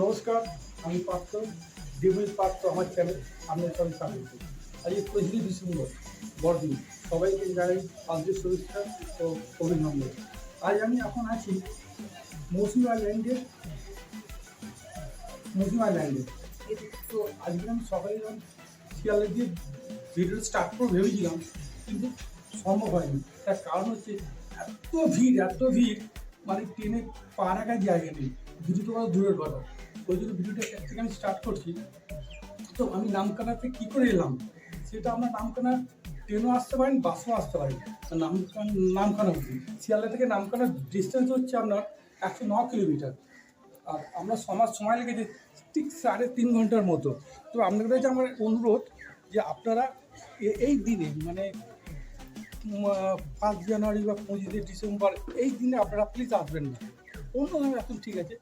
নমস্কার, আমি পার্থ, ডিভিল পার্থ আমার চ্যানেল আপনার সঙ্গে স্বাগত। আজকে 25 ডিসেম্বর বড়দিন, সবাইকে জানাই আন্তরিক শুভেচ্ছা ও অভিনন্দন। আজ আমি এখন আছি মৌসুমী আইল্যান্ডে। তো আজকে আমি সকালে যখন শিয়ালদা দিয়ে ভিডিও স্টার্ট করে ভেবেছিলাম, কিন্তু সম্ভব হয়নি। তার কারণ হচ্ছে এত ভিড়, মানে ট্রেনে পা রাখার জায়গা নেই। ভিডিওটা কত দূরের কথা, ওই জন্য ভিডিওটা থেকে আমি স্টার্ট করছি। তো আমি নামখানাতে কী করে এলাম সেটা আমরা নামখানা ট্রেনও আসতে পারেন, বাসও আসতে পারেন। নামখানা অবধি শিয়ালদা থেকে নামখানার ডিস্টেন্স হচ্ছে আপনার 109 কিলোমিটার। আর আমরা সময় লেগেছে ঠিক 3.5 ঘন্টার মতো। তো আপনাদের কাছে আমার অনুরোধ যে আপনারা এই দিনে, মানে 5 জানুয়ারি বা 25 ডিসেম্বর এই দিনে আপনারা প্লিজ আসবেন না। অন্য এখন ঠিক আছে,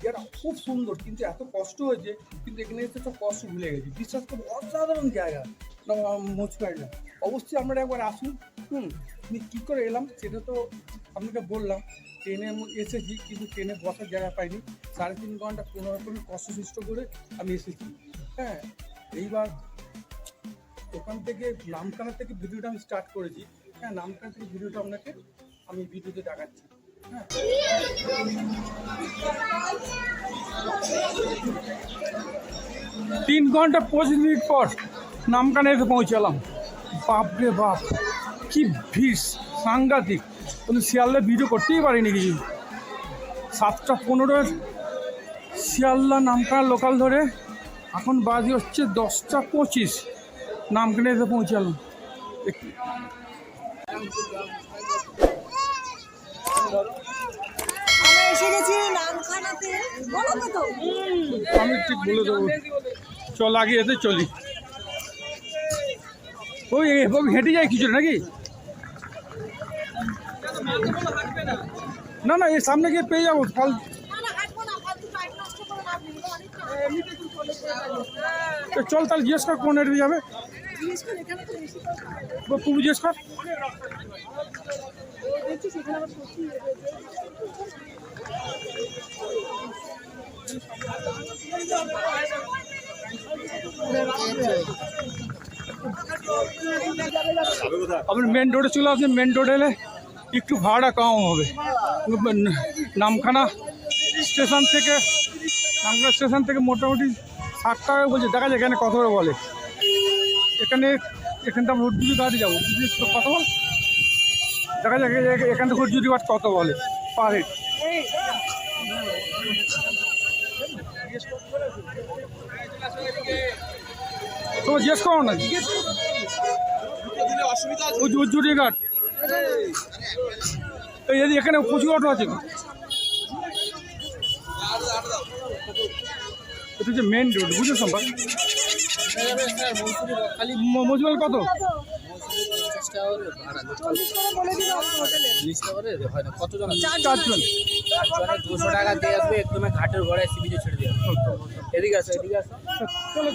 এটা খুব সুন্দর, কিন্তু এত কষ্ট হয়েছে, কিন্তু এখানে এসে সব কষ্ট ভুলে গেছি। বিশ্বাস করবো, অসাধারণ জায়গা মৌসুমী। অবশ্যই আপনারা একবার আসুন। আমি কী করে এলাম সেটা তো আপনাকে বললাম। ট্রেনে এসেছি, কিন্তু ট্রেনে বসার জায়গা পাইনি। 3.5 ঘন্টা কোনো রকমের কষ্ট করে আমি এসেছি। হ্যাঁ, এইবার ওখান থেকে নামখানা থেকে ভিডিওটা আমি স্টার্ট করেছি। হ্যাঁ, নামখানা থেকে ভিডিওটা আপনাকে আমি ভিডিওতে দেখাচ্ছি। হ্যাঁ, 3 ঘন্টা 25 মিনিট পর নামখানা এসে পৌঁছালাম। বাপরে বাপ, কি ভিড়, সাংঘাতিক। কিন্তু শিয়ালদা ভিডিও করতেই পারিনি কিছু। 7:15 শিয়ালদা নামখানা লোকাল ধরে এখন বাজে হচ্ছে 10:25। নামখানা এসে পৌঁছালাম। আমি ঠিক বলে দেবো, চল আগে এতে চলি। ওই হেঁটে যায় কিছু নাকি? না না, এই সামনে গিয়ে পেয়ে যাবো। ফল চল, তাহলে জিজ্ঞেস কর কোন হেঁটে যাবে। তুমি জিজ্ঞেস কর। আপনি মেন রোডে চলে আসবেন। মেন রোডে এলে একটু ভাড়া কম হবে। নামখানা স্টেশন থেকে মোটামুটি 60 টাকা বলছে। দেখা যায় এখানে কত করে বলে। এখান থেকে আমরা হুডজুরি ঘাটে যাবো। কত বল দেখা যায় এখান থেকে হুডজুরি ঘাট কত বলে পার হেড। তো জিজ্ঞেস করো না, হুডজুরি ঘাট এখানে প্রচুর অটো আছে। এটা হচ্ছে মেন রোড, বুঝছো সম্ভব। মজুরি কত? চারজন 200 টাকা দিয়ে আসবে, একদম ঘাটের ঘোড়ায় সিবিজে ছেড়ে দিয়ে এদিকে আসো।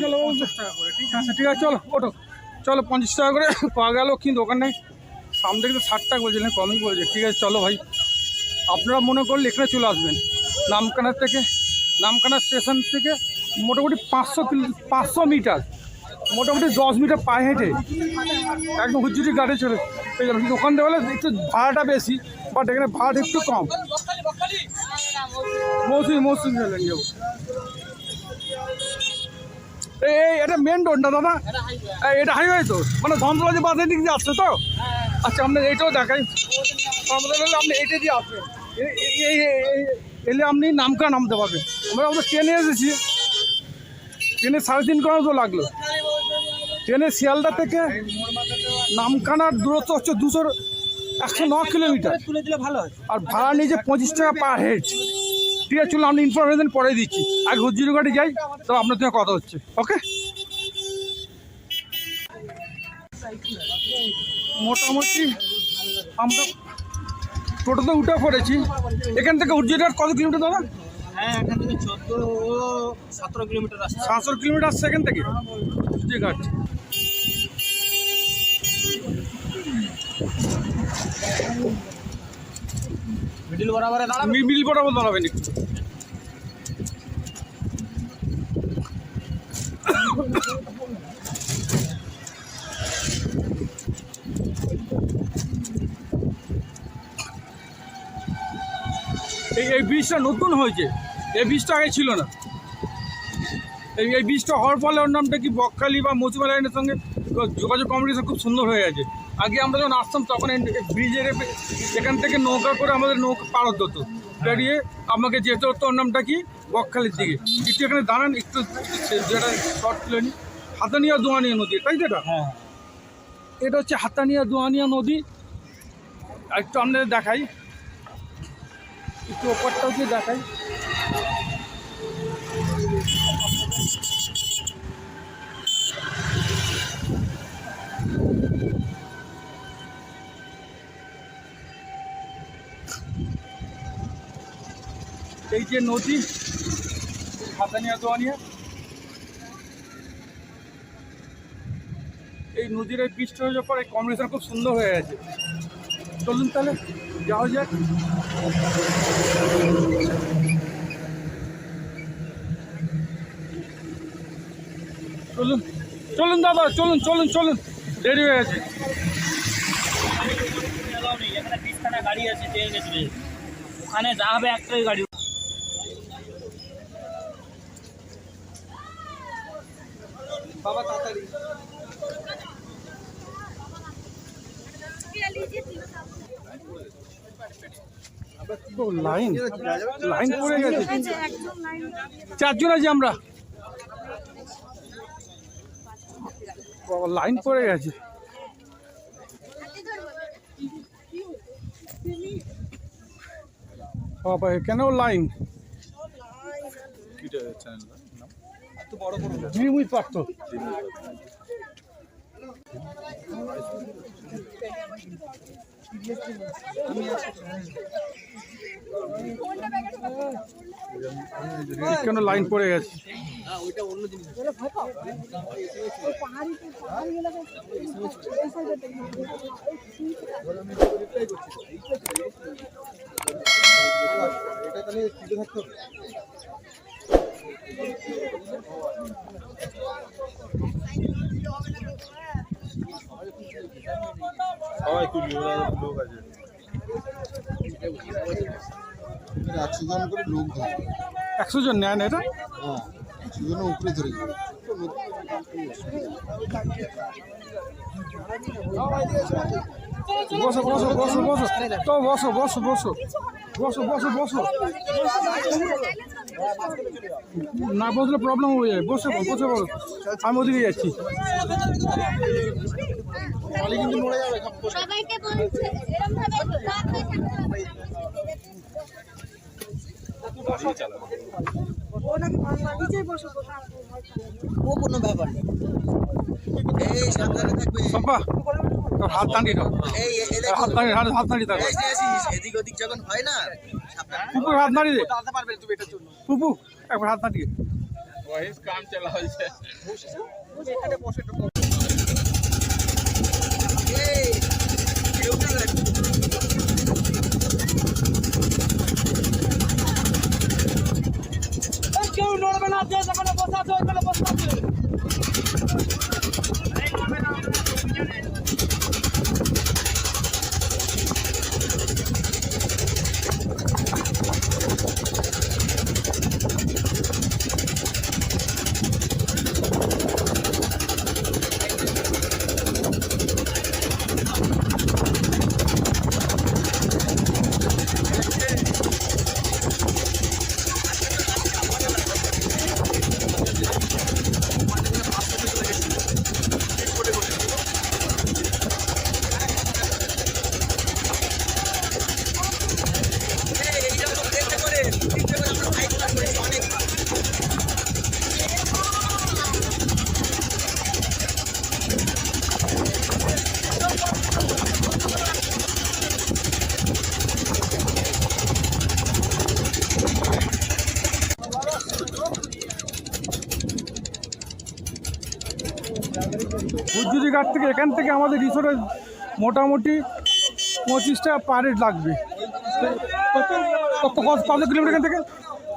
চলো 50 টাকা করে। ঠিক আছে, চলো ওটো, চলো 50 টাকা করে পাওয়া গেল। কিন্তু ওখানে সামনে থেকে তো 60 টাকা বলছিলেন, কমই বলছে। ঠিক আছে, চলো ভাই, আপনারা মনে করলে এখানে চলে আসবেন। নামখানা স্টেশন থেকে মোটামুটি 500 মিটার, মোটামুটি 10 মিটার পায়ে হেঁটে একদম হুজুরি ঘাটে চলে পেয়ে যাবেন। কিন্তু ওখান থেকে বলে একটু ভাড়াটা বেশি, বাট এখানে ভাড়াটা একটু কম। মৌসুমী যাবো। এটা মেন রোড না দাদা? এটা হাইওয়ে তো, মানে ধনতলা বাসের দিক দিয়ে আসছে তো। আচ্ছা, আপনার এইটাও দেখাই। আপনি এইটা দিয়ে আসবেন, এলে আপনি নামখানা নামতে পারবেন। আমরা ট্রেনে এসেছি, ট্রেনে 3.5 ঘন্টা তো লাগলো। ট্রেনে শিয়ালদা থেকে নামখানার দূরত্ব হচ্ছে 109 কিলোমিটার। আর ভাড়া নিয়েছে 25 টাকা পার হেড। ঠিক আছে, চলুন, আপনি ইনফরমেশন পরে দিচ্ছি। আগে হুজুরি ঘাটে যাই, তবে আপনার সঙ্গে কথা হচ্ছে। ওকে, মোটামুটি আমরা টোটোতে উঠে পড়েছি। এখান থেকে হুজুরি ঘাট কত কিলোমিটার দাদা? হ্যাঁ, এখান থেকে 17 কিলোমিটার আসছে। 700 কিলোমিটার আসছে এখান থেকে হুজুরি ঘাট। মিডিল বরাবর দাঁড়াবেন একটু। এই ব্রিজটা নতুন হয়েছে, এই ব্রিজটা আগে ছিল না। এই ব্রিজটা হওয়ার ফলে ওর নামটা কি বকখালি বা মৌসুমী লাইনের সঙ্গে যোগাযোগ কমিউনিকেশন খুব সুন্দর হয়ে গেছে। আগে আমরা যখন আসতাম তখন ব্রিজের এখান থেকে নৌকা করে আমাদের নৌকা পার হতে হতো, দাঁড়িয়ে আমাকে যেতে হতো ওর নামটা কি বকখালির দিকে। একটু এখানে দাঁড়ান, একটু যেটা শর্ট তুলে নিই। হাতানিয়া দোয়ানিয়া নদী, তাই তো? এটা হ্যাঁ, এটা হচ্ছে হাতানিয়া দোয়ানিয়া নদী। আর একটু আপনাদের দেখাই, একটু ওপরটাও দিয়ে দেখাই। এই যে নদী হাতানিয়া দোয়ানিয়া, এই নদীর এই বৃষ্টি হয়ে যাওয়ার পর এই কম্বিনেশন খুব সুন্দর হয়ে গেছে। চলুন তাহলে যাওয়া যাক। চলুন চলুন দাদা, চলুন চলুন চলুন, দেরি হয়ে গেছে। এখানে 20খানা গাড়ি আছে, ট্রেন গেছে, ওখানে যা হবে একটাই গাড়ি। বাবা তাড়াতাড়ি। লাইন লাইন পড়ে গেছে, 4 জন আছি আমরা, লাইন পড়ে গেছে। বাবা কেন লাইন? ঝিমুই পারতো। কেন লাইন পড়ে গেছে? সবাই তুলি, লোক আছে 100 জন করে লোক ধরে। 100 জন নেন এটা? হ্যাঁ, 100 জনের উপরে ধরে যাবে। বসো বসো বসো বসো তো, বসো বসো বসো বসো বসো বসো। না বসলে প্রবলেম হয়ে যায়, বসে বসে বলো, আমি ওদিকে যাচ্ছি। সবাইকে বলছে এরকম ভাবে ও কোনো ব্যাপার নেই। এই সাবধানে থাকবে। সম্পা তোর হাত দাঁড়িয়ে দাও, এই হাত দাঁড়িয়ে হাত দাঁড়িয়ে থাকো। এদিক ওদিক যখন হয় না, সাবধানে পুপু হাত দাঁড়িয়ে দে, দাঁড়াতে পারবে তুমি এটার জন্য। পুপু একবার হাত দাঁড়িয়ে। কাম চালা হয়েছে। এখানে বসে একটু এই কেউ না কেউ নড়বে না, যে যেখানে বসা আছে ওইখানে বসা আছে। হুজুরি ঘাট থেকে এখান থেকে আমাদের রিসোর্টে মোটামুটি 25টা পার হেড লাগবে। কত কত কিলোমিটার এখান থেকে?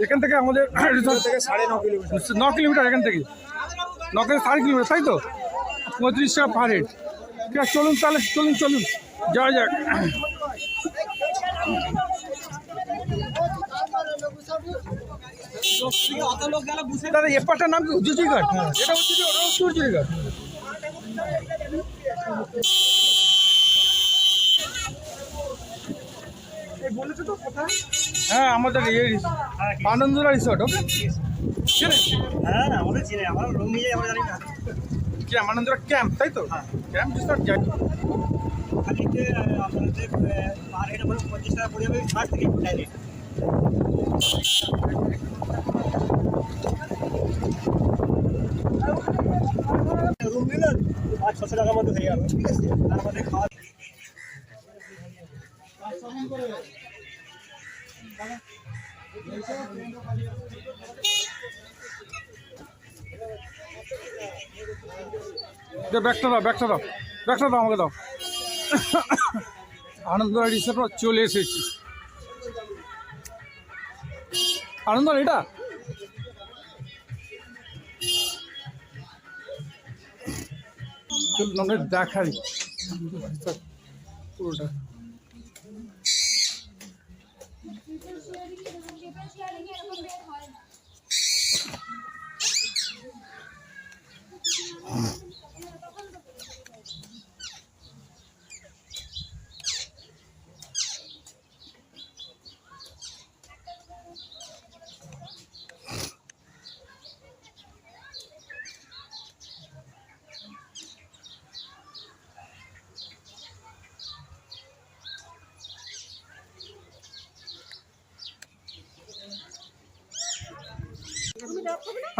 এখান থেকে আমাদের রিসোর্ট থেকে 9.5 কিলোমিটার। 9 কিলোমিটার এখান থেকে। 4 কিলোমিটার, তাই তো? 35 টাকা পার হেড। ঠিক আছে, চলুন তাহলে, চলুন যাওয়া যাক। দাদা এপারটার নাম কি হুজুরিঘাট? এটা হুজুরিঘাট। হ্যাঁ, আমাদের আনন্দরা রিসর্ট। ওকে, হ্যাঁ আমাদের চিনে, আমরা রুম নিয়ে আমরা জানি না। ক্যাম্প আনন্দরা ক্যাম্প, তাই তো? ক্যাম্প রিসর্ট জানি। খালিতে আপনাদের পার হেড আপনার 25 টাকা পড়ে যাবে ফার্স্ট থেকে ডাইরেক্ট। রুম নিলে 500-600 টাকার মধ্যে হয়ে গেল, ঠিক আছে? তার মধ্যে খাওয়া ব্যাগটা দাও আমাকে দাও। আনন্দরা রিসর্ট চলে এসেছি। আনন্দরা এটা চলুন আমরা দেখাই পুরোটা।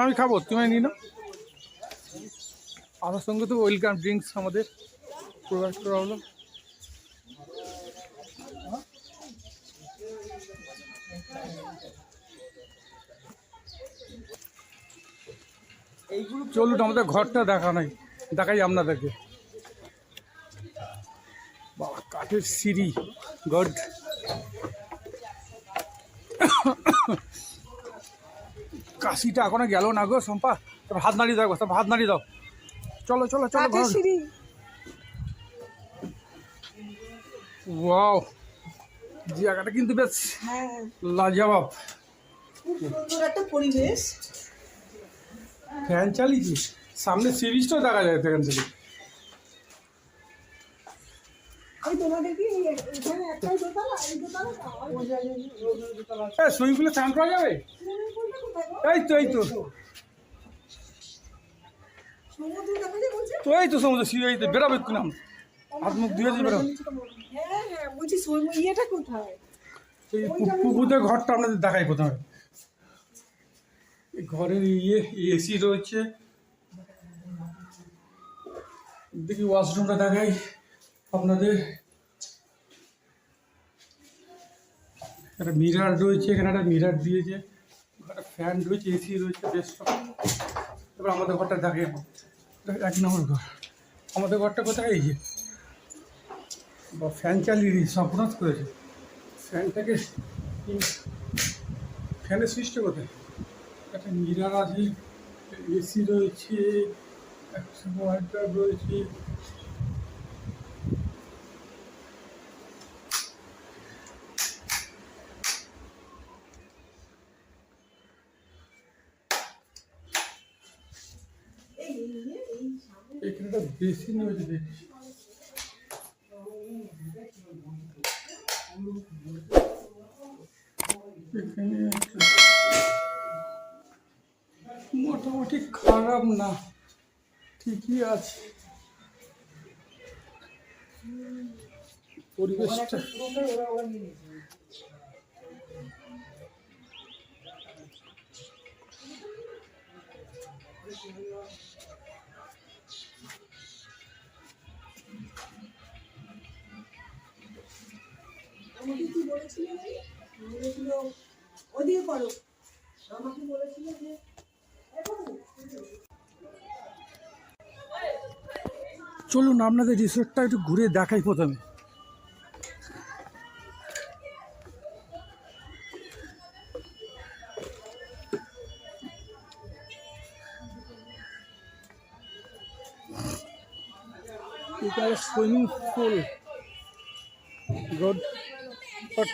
আমি খাবো, তুমি নিয়ে নাও। আমার সঙ্গে তো ওয়েলকাম ড্রিঙ্কস আমাদের প্রোভাইড করা হলো। চলুন আমাদের ঘরটা দেখাই আপনাদেরকে। বাবা, কাঠের সিঁড়ি, গড। কাশিটা এখনো গেল না গো শম্পা। তবে হাত নাড়িয়ে দাও, হাত নাড়িয়ে দাও। চলো ওয়াও, জায়গাটা কিন্তু বেশ লাজবাব। সুন্দর একটা পরিবেশ। ফ্যান চালিয়েছি, সামনে সি বিচটাও দেখা যায় এখান থেকে। তোমাদের কি এখানে একটাই দোতলা? এই দোতলা সুইমিং পুলে স্নান করা যাবে? এই তো সমুদ্র দেখা যায় বলছে। সমুদ্র এই তো বেরোবে একটু নাম, হাত মুখ ধুয়েছি বেরো। হ্যাঁ বলছি ইয়েটা কোথায়? এই পুকুরের ঘরটা আপনাদের দেখাই প্রথমে। এই ঘরের এসি রয়েছে, দেখি ওয়াশরুমটা দেখাই আপনাদের। একটা মিরার রয়েছে, এখানে একটা মিরার দিয়েছে, একটা ফ্যান রয়েছে, এসি রয়েছে, বেশ। এবার আমাদের ঘরটা দেখাই। 1 নম্বর ঘর। আমাদের ঘরটা কোথায়? এই যে ফ্যান চালিয়ে সম্পূর্ণ করেছে। ফ্যানটাকে, ফ্যানের সুইচটা কোথায়? একটা মিরার আছে, এসি রয়েছে, একটা ওয়ার্ডরোব রয়েছে। এখানে একটা বেসিন রয়েছে দেখছি। এখানে মোটামুটি খারাপ না, ঠিকই আছে পরিবেশটা। আমাকে কি বলেছিল? ওদিকে করো। আমাকে বলেছিল যে চলুন আপনাদের রিসোর্টটা একটু ঘুরে দেখাই প্রথমে। You got a swimming pool. Good. But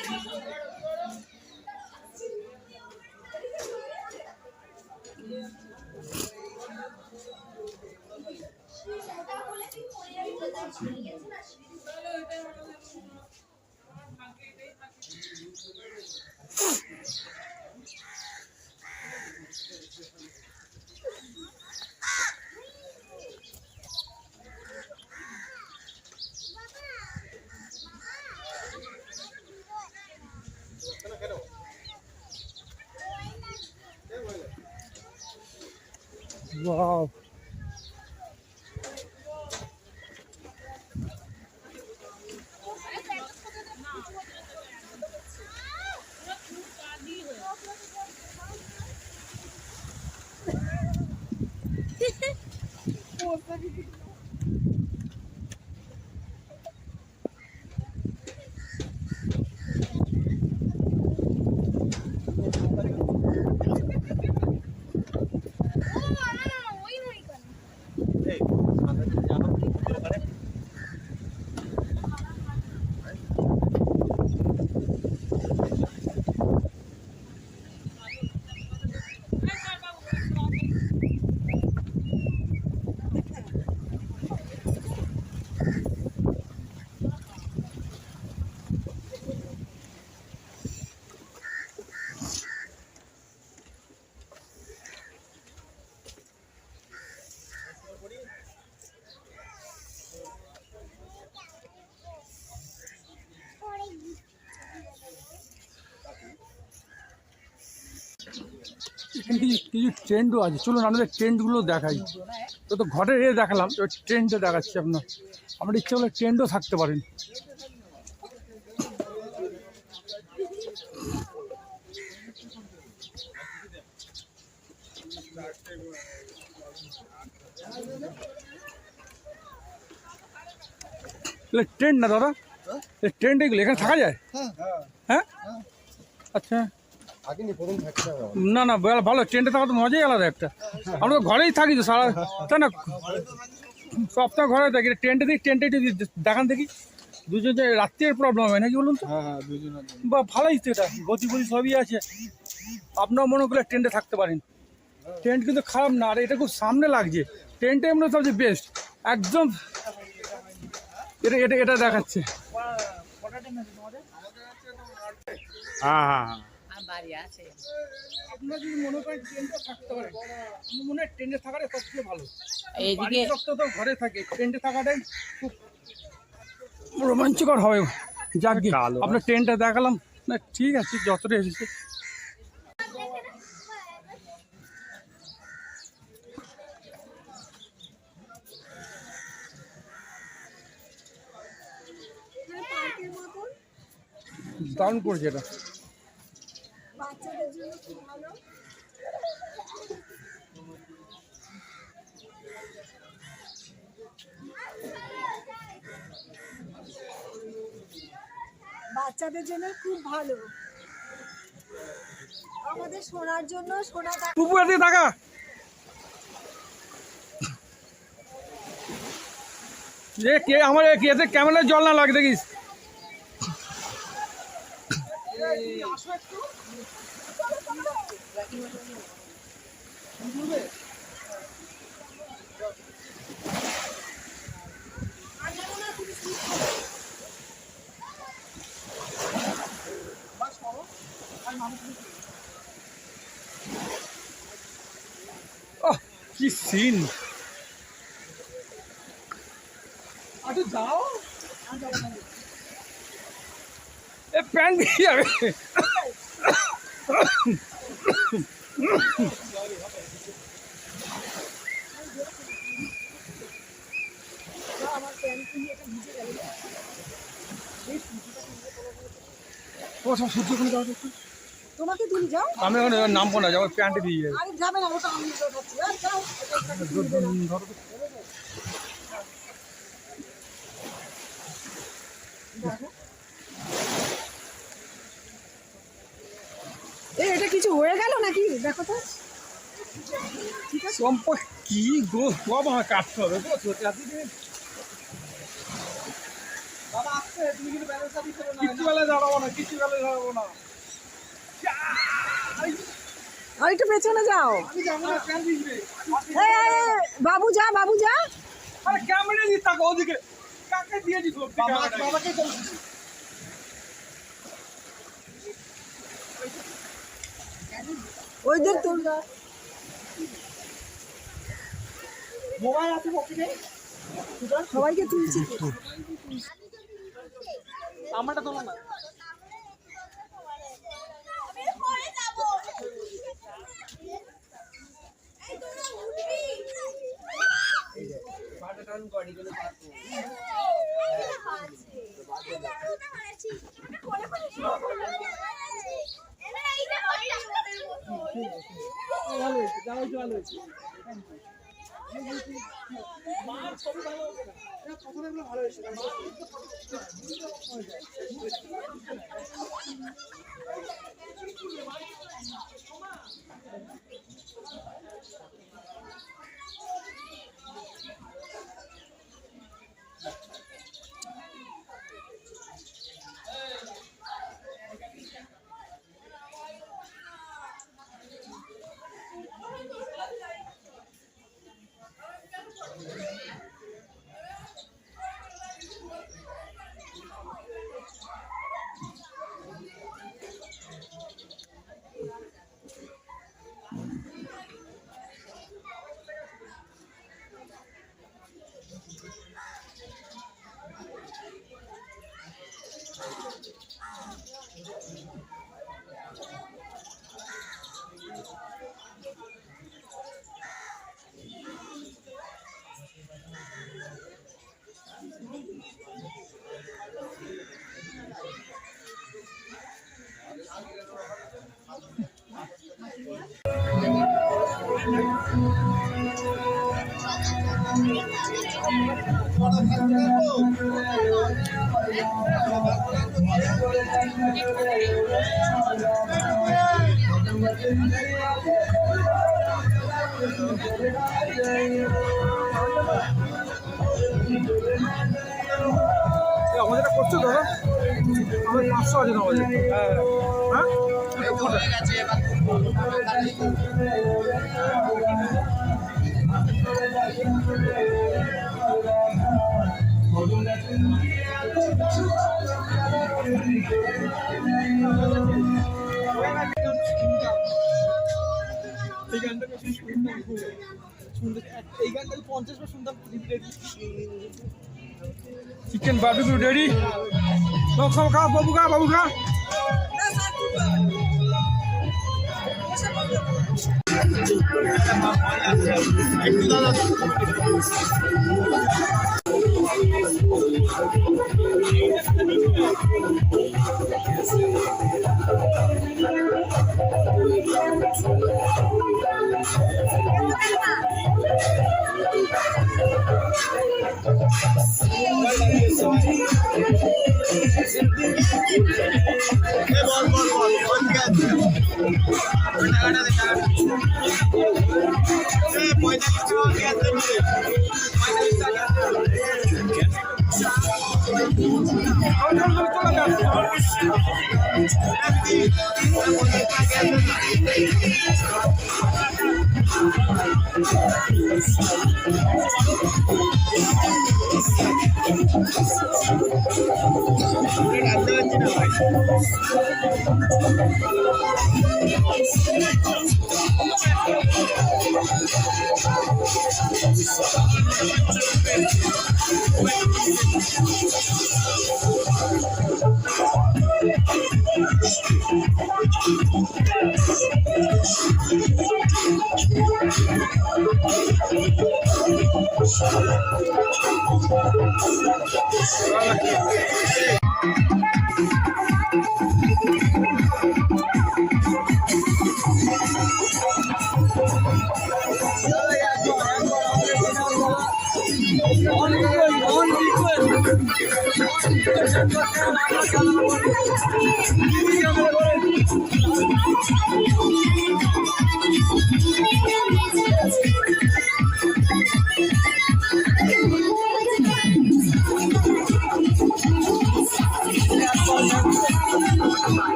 wow. এখানে কিছু ট্রেন্ডও আছে, চলুন আমাদের ট্রেন্ডগুলো দেখাই। তো ঘরে দেখালাম, এবার ট্রেন্ডে দেখাচ্ছি আপনার। আমার ইচ্ছে হলে ট্রেন্ডও থাকতে পারেন। ট্রেন্ড না দাদা, ট্রেন্ড এগুলো এখানে থাকা যায়? হ্যাঁ, আচ্ছা। না না, ভালো, ট্রেন্ডে থাকা তো মজাই আলাদা একটা। আমরা তো ঘরেই থাকি তো সারা, তাই না? সপ্তাহ ঘরে থাকি, ট্রেনটা দেখি, ট্রেনটা একটু দেখান দেখি। দুজন রাত্রের প্রবলেম হয় নাকি বলুন তো? বা ভালোই তো, এটা গতি গতি সবই আছে। আপনার মনে করলে ট্রেনটা থাকতে পারেন। ট্রেন কিন্তু খারাপ না, আর এটা খুব সামনে লাগছে। ট্রেনটাই মনে হয় সবচেয়ে বেস্ট একদম। এটা এটা এটা দেখাচ্ছে। হ্যাঁ হ্যাঁ হ্যাঁ, আপনারা যদি মনে করেন ট্রেনটা থাকতে পারে, আমার মনে হয় ট্রেনে থাকাটাই সবচেয়ে ভালো। এইদিকে তো ঘরে থাকে, ট্রেনটা থাকাটাই খুব রোমাঞ্চকর হবে। যাক গে, আপনার ট্রেনটা দেখালাম না, ঠিক আছে, যতটা এসেছে। দারুণ পড়ছে এটা। বাচ্চাদের জন্য খুব ভালো। বাচ্চাদের জন্য খুব ভালো, আমাদের শোনার জন্য শোনাটা। পুপু এদিকে টাকা এ কে আমার এতে ক্যামেরায় জল না লাগে দেখিস। কি সিন! আচ্ছা যাও, এ প্যান্ট দিয়ে যাবে। তোমাকে দিন যাও, আমি এখন নামবো না, যাবো প্যান্টে দিয়ে যাবে। আরে যাবে না, ওটা আমি যাচ্ছি। যাও, ধরো এটা কিছু হয়ে গেল নাকি দেখো তো। চম্পা কি গো, বাবা কাটতে হবে গো। কিচ্ছু বেলায় দাঁড়াবো না, কিচ্ছু বেলায় দাঁড়াবো না। আর একটু পেছনে যাও। আমি যাবো না, কেন দিবি? বাবু যা, বাবু যা। আরে ক্যামেরা দিস তাকে ওদিকে, কাকে দিয়েছিস? বাবাকে ওইদের তোর মোবাইল আছে পকেটে? সবাইকে তুলছি। আমারটা তোলো না। আমাদের করছো দাদা, আমার 500 আছে না আমাদের। হ্যাঁ এই গানটা এই গানটা 50 বার শুনতাম। Chicken barbecue ready. খাও খাও বাবু, খা বাবু, খা।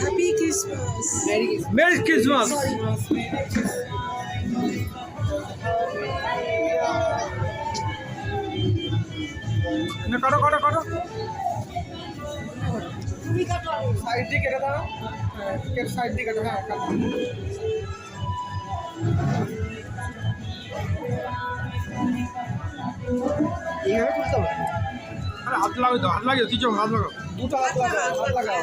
Happy Christmas. Merry Christmas. কাটো কাটো কাটো সাইড দিয়ে কেটে দাও, সাইড দিয়ে কেটে। হ্যাঁ এইভাবে করতে হবে। আরে হাত লাগাই দাও, হাত লাগিয়ে কিছু হাত লাগাও, দুটো হাত লাগাও, হাত লাগাও।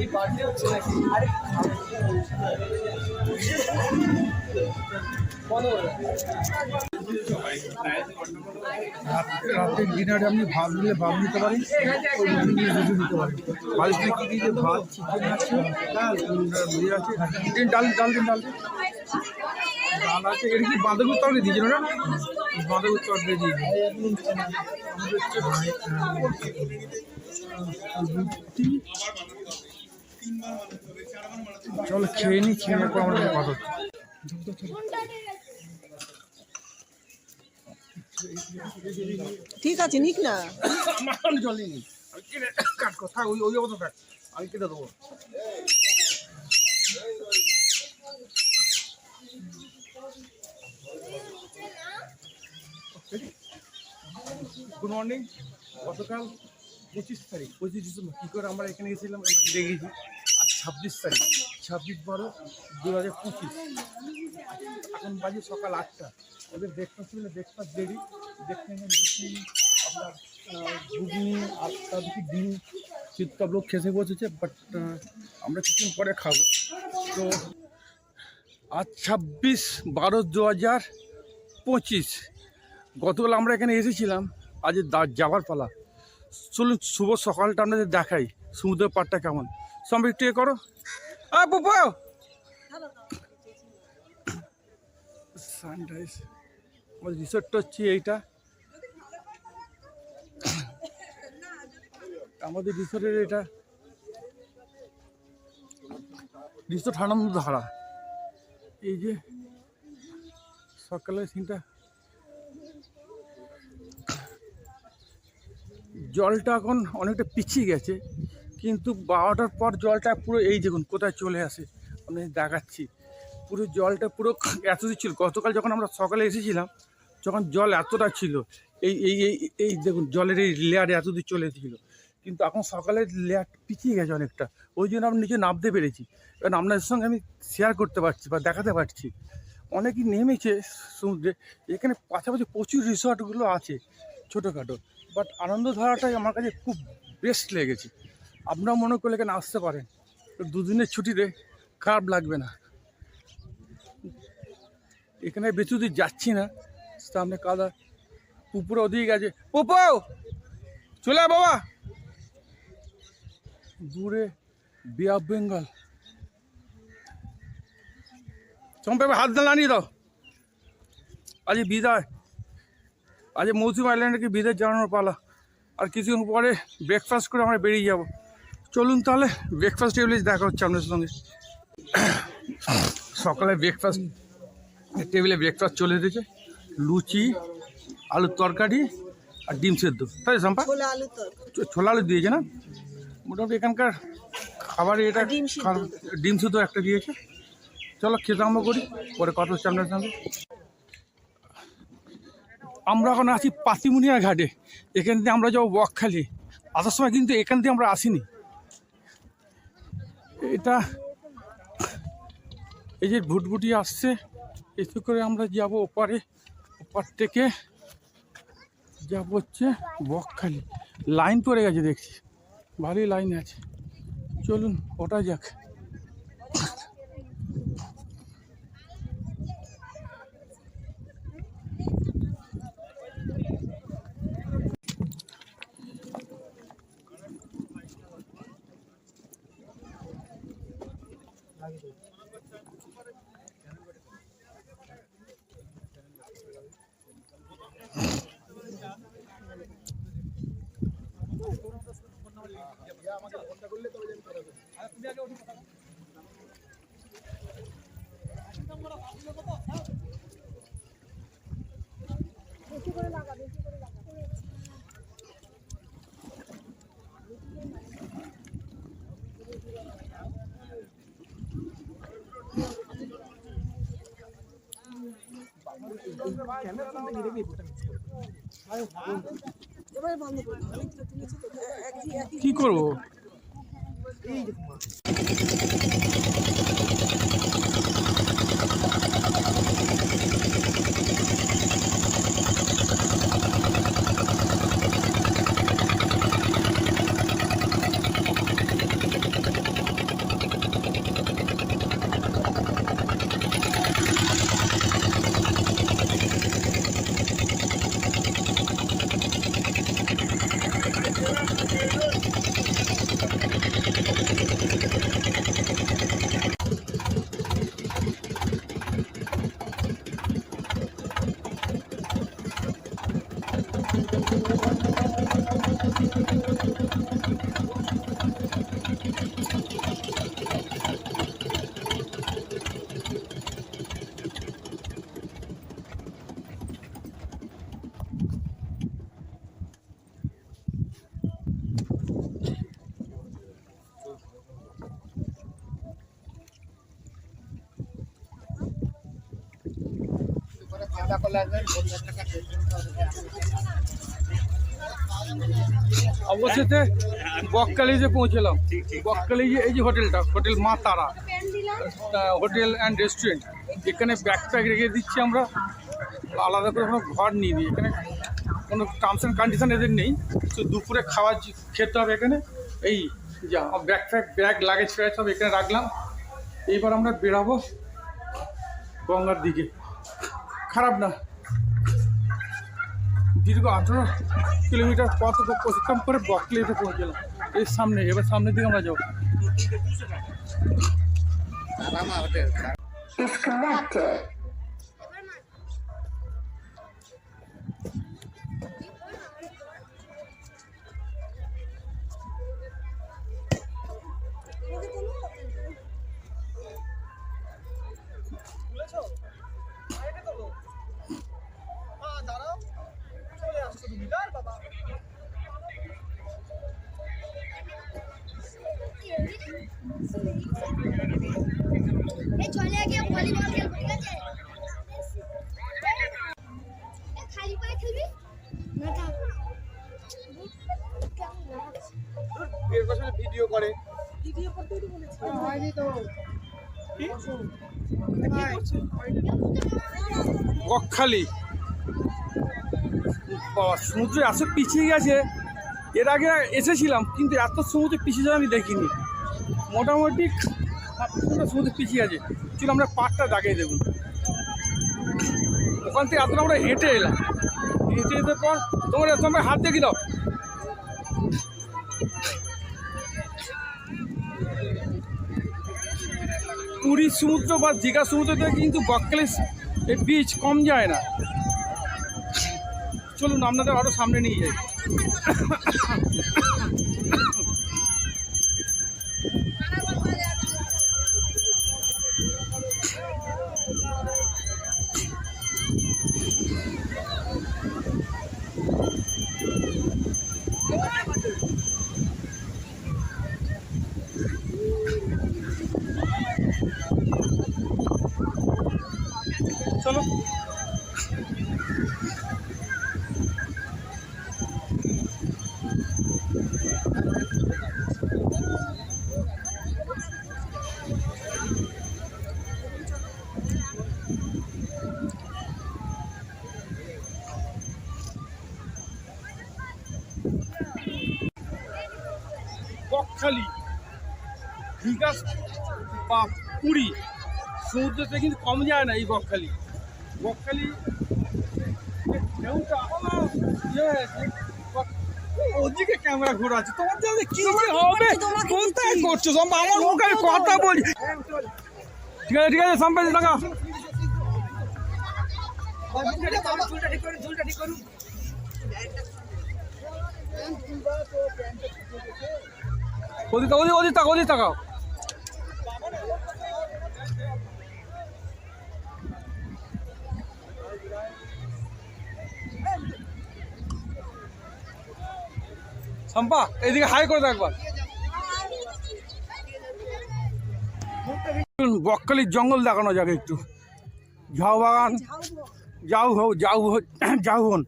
এই বার্থডে হচ্ছে নাকি? আরে রাতের ডিনারে আপনি ভাত দিলে ভাত দিতে পারেন, রুটি দিতে পারেন। বাড়িতে কী কী যে ভাত, চিকেন আছে, ডাল আছে, ডাল ডাল দিন, ডাল ডাল আছে। এটা কি বাঁধাকপির তরকারি দিয়েছেন ওরা? বাঁধাকপির তরকারি দিয়ে রুটি। চলো খেয়ে নিই, খেয়ে নেওয়ার পর আমাদের কথা হচ্ছে। ঠিক আছে, নিক না। আমার জলই নেই, আমি কেটে কাট কথা ওই ওই অবস্থা থাক, আমি কেটে দেবো। Good morning. গতকাল 25 তারিখ, 25 ডিসেম্বর। কী করে আমরা এখানে গেছিলাম দেখেছি। আর 26 তারিখ, 26/12/2025। এখন বাজে সকাল 8টা। ওদের ব্রেকফাস্ট ছিল, ব্রেকফাস্ট দেরি। দেখতে লুচি, আপনার ঘুগনি আর তাদেরকে ডিম চিত্তা লোক খেতে বসেছে, বাট আমরা কিছুদিন পরে খাবো। তো আজ 26/12/2025। গতকাল আমরা এখানে এসেছিলাম, আজ যাওয়ার পালা। চলুন শুভ সকালটা আপনাদের দেখাই, সমুদ্রের পাড়টা কেমন। সব একটু করো। সানরাইজ আমাদের রিসোর্টটা হচ্ছে এইটা। আমাদের রিসোর্টের এটা রিসোর্ট আনন্দধারা। এই যে সকালের সিনটা, জলটা এখন অনেকটা পিছিয়ে গেছে, কিন্তু 12টার পর জলটা পুরো এই দেখুন কোথায় চলে আসে, আমি দেখাচ্ছি। পুরো জলটা পুরো এতদিন ছিল। গতকাল যখন আমরা সকালে এসেছিলাম, যখন জল এতটা ছিল, এই এই এই এই দেখুন জলের এই লেয়ারে এতদূর চলে এসেছিলো, কিন্তু এখন সকালের লেয়ার পিছিয়ে গেছে অনেকটা। ওই জন্য আমি নিচে নামতে পেরেছি, কারণ আপনাদের সঙ্গে আমি শেয়ার করতে পারছি বা দেখাতে পারছি। অনেকেই নেমেছে সমুদ্রে। এখানে পাশাপাশি প্রচুর রিসর্টগুলো আছে ছোটোখাটো, বাট আনন্দধারাটাই আমার কাছে খুব বেস্ট লেগেছে। আপনারা মনে করলে এখানে আসতে পারেন, দুদিনের ছুটিতে খারাপ লাগবে না। এখানে বেশি দূর যাচ্ছি না, সামনে কাদা পুকুরে ওদিকে গেছে। পোপো চলে আয় বাবা। দূরে বে অফ বেঙ্গল। চম্পে হাত দিয়ে নানিয়ে দাও। আজ বিদায়, আজ মৌসুম আইল্যান্ডকে বিদায় জানানোর পালা। আর কিছুক্ষণ পরে ব্রেকফাস্ট করে আমরা বেরিয়ে যাব। চলুন তাহলে ব্রেকফাস্ট টেবিলে দেখা হচ্ছে আপনাদের সঙ্গে। সকালে ব্রেকফাস্ট টেবিলে ব্রেকফাস্ট চলে এসেছে। লুচি, আলুর তরকারি আর ডিম সেদ্ধ, তাই সম্পা? ছোলা আলু দিয়েছে না? মোটামুটি এখানকার খাবারে এটা ডিম সেদ্ধ একটা দিয়েছে। চলো খেতে আরম্ভ করি, পরে কথা হচ্ছে আপনাদের সঙ্গে। আমরা এখন আছি পাতিমুনিয়া ঘাটে। এখান থেকে আমরা যাবো বকখালি। আসার সময় কিন্তু এখান থেকে আমরা আসিনি। এটা এই যে ভুটভুটি আসছে, এতে করে আমরা যাবো ওপারে। ওপার থেকে যাবো হচ্ছে বকখালি। লাইন পড়ে গেছে দেখছি, ভালোই লাইন আছে। চলুন ওটা যাক। কি করবো? অবশেষে বকখালিতে পৌঁছলাম। বকখালি যে এই যে হোটেলটা, হোটেল মা তারা হোটেল অ্যান্ড রেস্টুরেন্ট, এখানে ব্যাকপ্যাক রেখে দিচ্ছি আমরা, আলাদা করে কোনো ঘর নিয়ে দিই। এখানে কোনো টার্মস অ্যান্ড কন্ডিশন এদের নেই, তো দুপুরে খাবার খেতে হবে এখানে। এই যা ব্যাকপ্যাক ব্যাগ লাগেজ ফ্যাগেজ সব এখানে রাখলাম। এইবার আমরা বেরাবো গঙ্গার দিকে। খারাপ না, দীর্ঘ 18 কিলোমিটার পথ অতিক্রম করে বকখালিতে পৌঁছলাম। এর সামনে, এবার সামনের দিকে আমরা যাবো। চলে গিয়ে ভলিবল খেলবো, ঠিক আছে? খালি পায়ে খেলবি না? থাক, ভিডিও করে বকখালি বাবা, সমুদ্রে এত পিছিয়ে গেছে। এর আগে এসেছিলাম কিন্তু এত সমুদ্রে পিছিয়ে যাওয়া আমি দেখিনি। মোটামুটি সমুদ্রে পিছিয়ে আছে। ছিল আমরা পাটটা দাগিয়ে দেখুন, ওখান থেকে এতটা আমরা হেঁটে এলাম। হেঁটে যেতে পর তোমরা হাত দেখি দাও। পুরীর সমুদ্র বা দীঘা সমুদ্র থেকে কিন্তু বকখালি এই বিচ কম যায় না। চলুন আপনাদের আরও সামনে নিয়ে যাই। চলো বকখালি, দীঘা বা পুরী সমুদ্রতে কিন্তু কম যায় না এই বকখালি। বকখালি ঢেউটা ওদিকে ক্যামেরা ঘোরাচ্ছে তোমার তাহলে কি যে হবে তোমাকে কোথায় দিচ্ছি। করছো সম্পা আমার মুখে আমি কথা বলি ঠিক আছে সম্পাদি টাকা ওদিক তাকাও সম্পা এদিকে হাই করে দাও একবার বকখালির জঙ্গল দেখানো যাবে একটু ঝাউ বাগান ঝাউ হন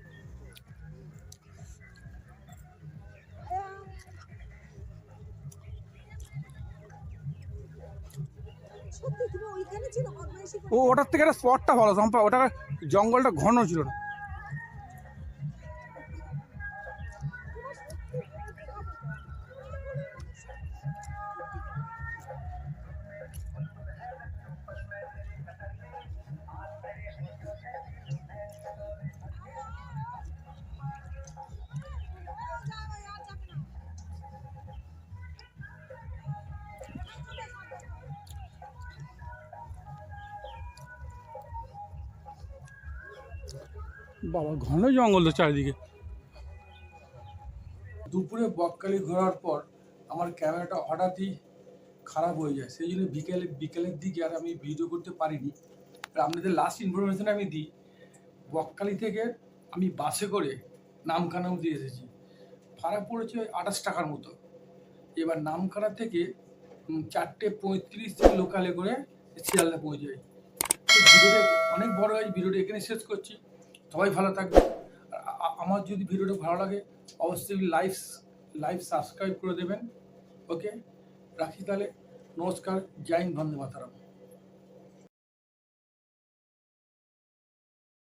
সত্যি তুমি ওইখানে ছিল বদমাইশি করে? ওটার থেকে একটা স্পটটা ভালো সম্পা ওটা জঙ্গলটা ঘন ছিল না বাবা ঘন জঙ্গল তো চারিদিকে দুপুরে বকখালি ঘোরার পর আমার ক্যামেরাটা হঠাৎই খারাপ হয়ে যায়, সেই জন্য বিকেলের দিকে আর আমি ভিডিও করতে পারিনি। আর আপনাদের লাস্ট ইনফরমেশন আমি দিই, বকখালি থেকে আমি বাসে করে নামখানা অবধি এসেছি, ভাড়া পড়েছে 28 টাকার মতো। এবার নামখানা থেকে 4:35 থেকে লোকালে করে শিয়ালদা পৌঁছে যাই। তো ভিডিওটা অনেক বড় হয়, ভিডিওটা এখানে শেষ করছি। সবাই ভালো থাকবে। আর আমার যদি ভিডিওটা ভালো লাগে অবশ্যই লাইভ সাবস্ক্রাইব করে দেবেন। ওকে, রাখি তাহলে। নমস্কার, জয় হিন্দ, বন্দে মাতরম।